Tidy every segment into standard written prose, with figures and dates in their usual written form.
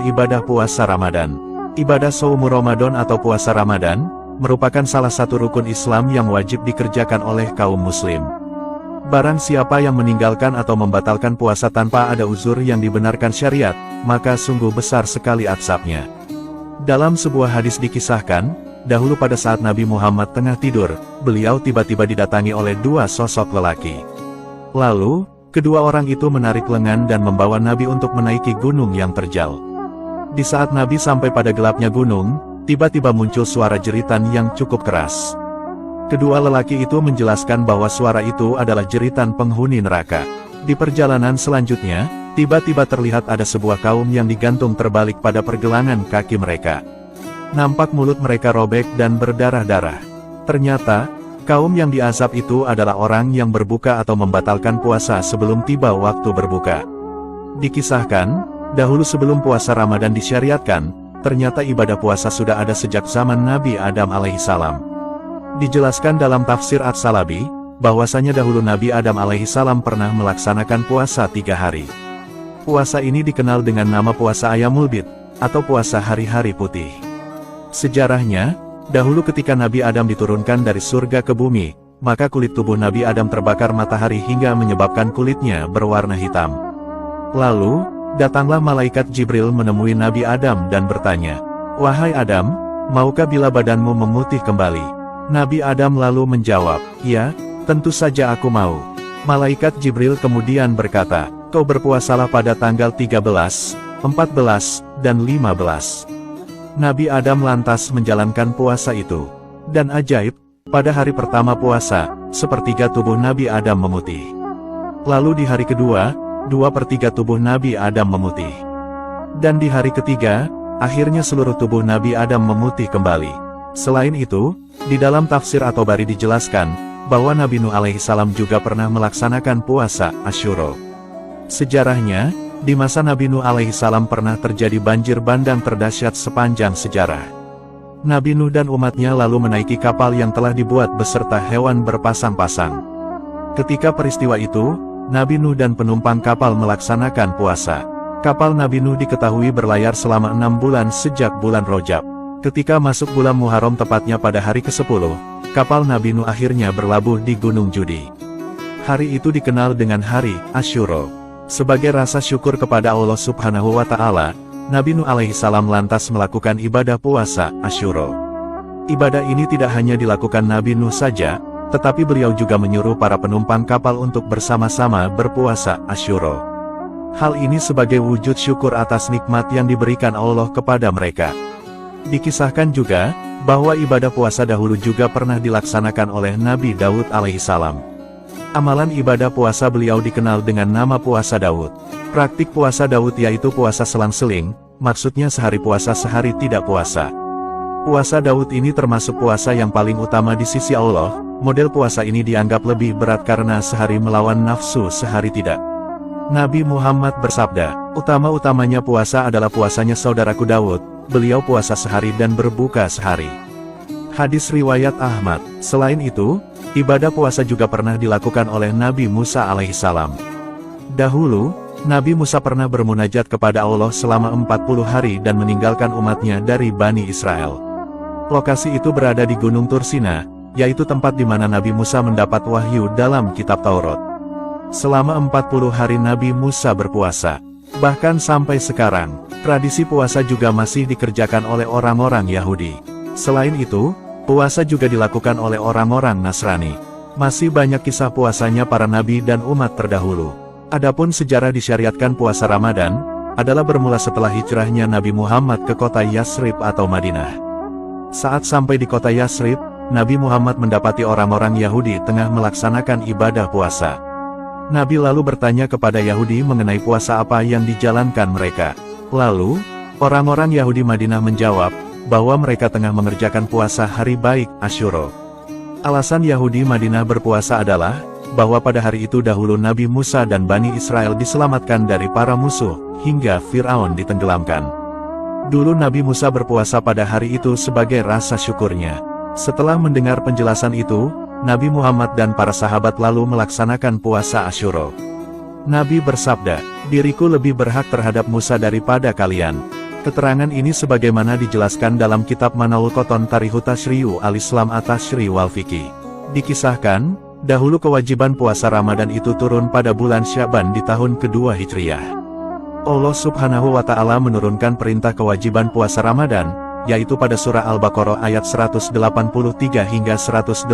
ibadah puasa Ramadan. Ibadah Shaum Ramadan atau puasa Ramadan, merupakan salah satu rukun Islam yang wajib dikerjakan oleh kaum muslim. Barang siapa yang meninggalkan atau membatalkan puasa tanpa ada uzur yang dibenarkan syariat, maka sungguh besar sekali azabnya. Dalam sebuah hadis dikisahkan, dahulu pada saat Nabi Muhammad tengah tidur, beliau tiba-tiba didatangi oleh dua sosok lelaki. Lalu, kedua orang itu menarik lengan dan membawa Nabi untuk menaiki gunung yang terjal. Di saat Nabi sampai pada gelapnya gunung, tiba-tiba muncul suara jeritan yang cukup keras. Kedua lelaki itu menjelaskan bahwa suara itu adalah jeritan penghuni neraka. Di perjalanan selanjutnya, tiba-tiba terlihat ada sebuah kaum yang digantung terbalik pada pergelangan kaki mereka. Nampak mulut mereka robek dan berdarah-darah. Ternyata, kaum yang diazab itu adalah orang yang berbuka atau membatalkan puasa sebelum tiba waktu berbuka. Dikisahkan, dahulu sebelum puasa Ramadan disyariatkan, ternyata ibadah puasa sudah ada sejak zaman Nabi Adam alaihissalam. Dijelaskan dalam tafsir At-Salabi, bahwasanya dahulu Nabi Adam alaihissalam pernah melaksanakan puasa 3 hari. Puasa ini dikenal dengan nama puasa Ayyamul Bid, atau puasa hari-hari putih. Sejarahnya, dahulu ketika Nabi Adam diturunkan dari surga ke bumi, maka kulit tubuh Nabi Adam terbakar matahari hingga menyebabkan kulitnya berwarna hitam. Lalu, datanglah malaikat Jibril menemui Nabi Adam dan bertanya, "Wahai Adam, maukah bila badanmu memutih kembali?" Nabi Adam lalu menjawab, "Ya, tentu saja aku mau." Malaikat Jibril kemudian berkata, "Kau berpuasalah pada tanggal 13, 14, dan 15. Nabi Adam lantas menjalankan puasa itu. Dan ajaib, pada hari pertama puasa, sepertiga tubuh Nabi Adam memutih. Lalu di hari kedua, 2/3 tubuh Nabi Adam memutih. Dan di hari ketiga, akhirnya seluruh tubuh Nabi Adam memutih kembali. Selain itu, di dalam tafsir At-Tabari dijelaskan, bahwa Nabi Nuh alaihissalam juga pernah melaksanakan puasa Asyura. Sejarahnya, di masa Nabi Nuh alaihissalam pernah terjadi banjir bandang terdahsyat sepanjang sejarah. Nabi Nuh dan umatnya lalu menaiki kapal yang telah dibuat beserta hewan berpasang-pasang. Ketika peristiwa itu, Nabi Nuh dan penumpang kapal melaksanakan puasa. Kapal Nabi Nuh diketahui berlayar selama 6 bulan sejak bulan Rajab. Ketika masuk bulan Muharram tepatnya pada hari ke-10, kapal Nabi Nuh akhirnya berlabuh di Gunung Judi. Hari itu dikenal dengan Hari Asyura. Sebagai rasa syukur kepada Allah Subhanahu wa Ta'ala, Nabi Nuh alaihissalam lantas melakukan ibadah puasa Asyura. Ibadah ini tidak hanya dilakukan Nabi Nuh saja, tetapi beliau juga menyuruh para penumpang kapal untuk bersama-sama berpuasa Asyura. Hal ini sebagai wujud syukur atas nikmat yang diberikan Allah kepada mereka. Dikisahkan juga, bahwa ibadah puasa dahulu juga pernah dilaksanakan oleh Nabi Daud alaihissalam. Amalan ibadah puasa beliau dikenal dengan nama puasa Daud. Praktik puasa Daud yaitu puasa selang-seling, maksudnya sehari puasa sehari tidak puasa. Puasa Daud ini termasuk puasa yang paling utama di sisi Allah. Model puasa ini dianggap lebih berat karena sehari melawan nafsu sehari tidak. Nabi Muhammad bersabda, "Utama-utamanya puasa adalah puasanya saudaraku Daud, beliau puasa sehari dan berbuka sehari." Hadis riwayat Ahmad. Selain itu, ibadah puasa juga pernah dilakukan oleh Nabi Musa alaihissalam. Dahulu, Nabi Musa pernah bermunajat kepada Allah selama 40 hari dan meninggalkan umatnya dari Bani Israel. Lokasi itu berada di Gunung Tursina, yaitu tempat di mana Nabi Musa mendapat wahyu dalam kitab Taurat. Selama 40 hari Nabi Musa berpuasa. Bahkan sampai sekarang, tradisi puasa juga masih dikerjakan oleh orang-orang Yahudi. Selain itu, puasa juga dilakukan oleh orang-orang Nasrani. Masih banyak kisah puasanya para nabi dan umat terdahulu. Adapun sejarah disyariatkan puasa Ramadan, adalah bermula setelah hijrahnya Nabi Muhammad ke kota Yasrib atau Madinah. Saat sampai di kota Yasrib, Nabi Muhammad mendapati orang-orang Yahudi tengah melaksanakan ibadah puasa. Nabi lalu bertanya kepada Yahudi mengenai puasa apa yang dijalankan mereka. Lalu, orang-orang Yahudi Madinah menjawab, bahwa mereka tengah mengerjakan puasa hari baik, Asyura. Alasan Yahudi Madinah berpuasa adalah, bahwa pada hari itu dahulu Nabi Musa dan Bani Israel diselamatkan dari para musuh, hingga Fir'aun ditenggelamkan. Dulu Nabi Musa berpuasa pada hari itu sebagai rasa syukurnya. Setelah mendengar penjelasan itu, Nabi Muhammad dan para sahabat lalu melaksanakan puasa Asyura. Nabi bersabda, "Diriku lebih berhak terhadap Musa daripada kalian. Keterangan ini sebagaimana dijelaskan dalam kitab Manaul Qoton Tarihu Tashri'u al-Islam at-Tashri' wal Fiqih. Dikisahkan, dahulu kewajiban puasa Ramadan itu turun pada bulan Sya'ban di tahun kedua Hijriyah. Allah Subhanahu wa Ta'ala menurunkan perintah kewajiban puasa Ramadan, yaitu pada surah Al-Baqarah ayat 183 hingga 185.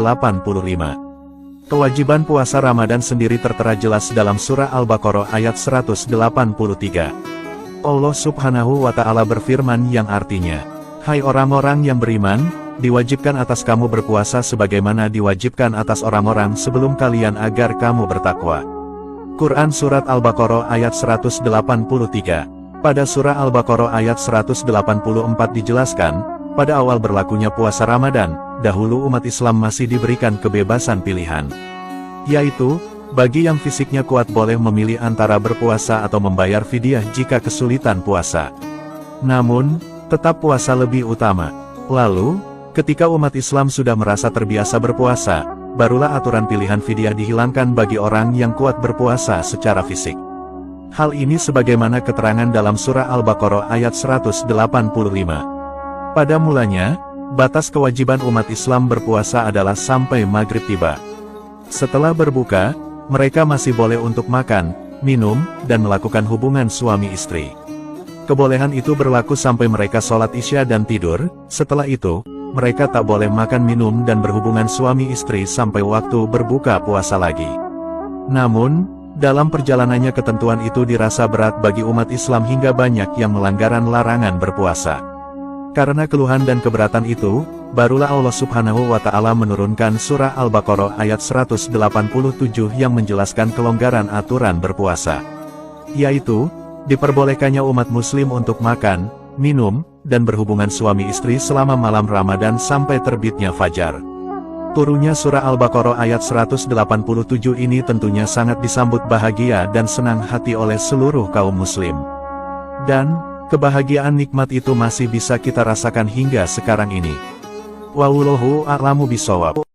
Kewajiban puasa Ramadan sendiri tertera jelas dalam surah Al-Baqarah ayat 183. Allah Subhanahu wa Ta'ala berfirman yang artinya, "Hai orang-orang yang beriman, diwajibkan atas kamu berpuasa sebagaimana diwajibkan atas orang-orang sebelum kalian agar kamu bertakwa." Quran Surat Al-Baqarah ayat 183. Pada surah Al-Baqarah ayat 184 dijelaskan, pada awal berlakunya puasa Ramadan, dahulu umat Islam masih diberikan kebebasan pilihan. Yaitu, bagi yang fisiknya kuat boleh memilih antara berpuasa atau membayar fidyah jika kesulitan puasa. Namun, tetap puasa lebih utama. Lalu, ketika umat Islam sudah merasa terbiasa berpuasa, barulah aturan pilihan fidyah dihilangkan bagi orang yang kuat berpuasa secara fisik. Hal ini sebagaimana keterangan dalam surah Al-Baqarah ayat 185. Pada mulanya, batas kewajiban umat Islam berpuasa adalah sampai maghrib tiba. Setelah berbuka, mereka masih boleh untuk makan, minum, dan melakukan hubungan suami istri. Kebolehan itu berlaku sampai mereka sholat isya dan tidur. Setelah itu, mereka tak boleh makan minum dan berhubungan suami istri sampai waktu berbuka puasa lagi. Namun, dalam perjalanannya ketentuan itu dirasa berat bagi umat Islam hingga banyak yang melanggaran larangan berpuasa. Karena keluhan dan keberatan itu, barulah Allah Subhanahu wa Ta'ala menurunkan surah Al-Baqarah ayat 187 yang menjelaskan kelonggaran aturan berpuasa. Yaitu, diperbolehkannya umat muslim untuk makan, minum, dan berhubungan suami istri selama malam Ramadan sampai terbitnya fajar. Turunnya surah Al-Baqarah ayat 187 ini tentunya sangat disambut bahagia dan senang hati oleh seluruh kaum muslim. Dan, kebahagiaan nikmat itu masih bisa kita rasakan hingga sekarang ini. Wallahu a'lamu bishawab.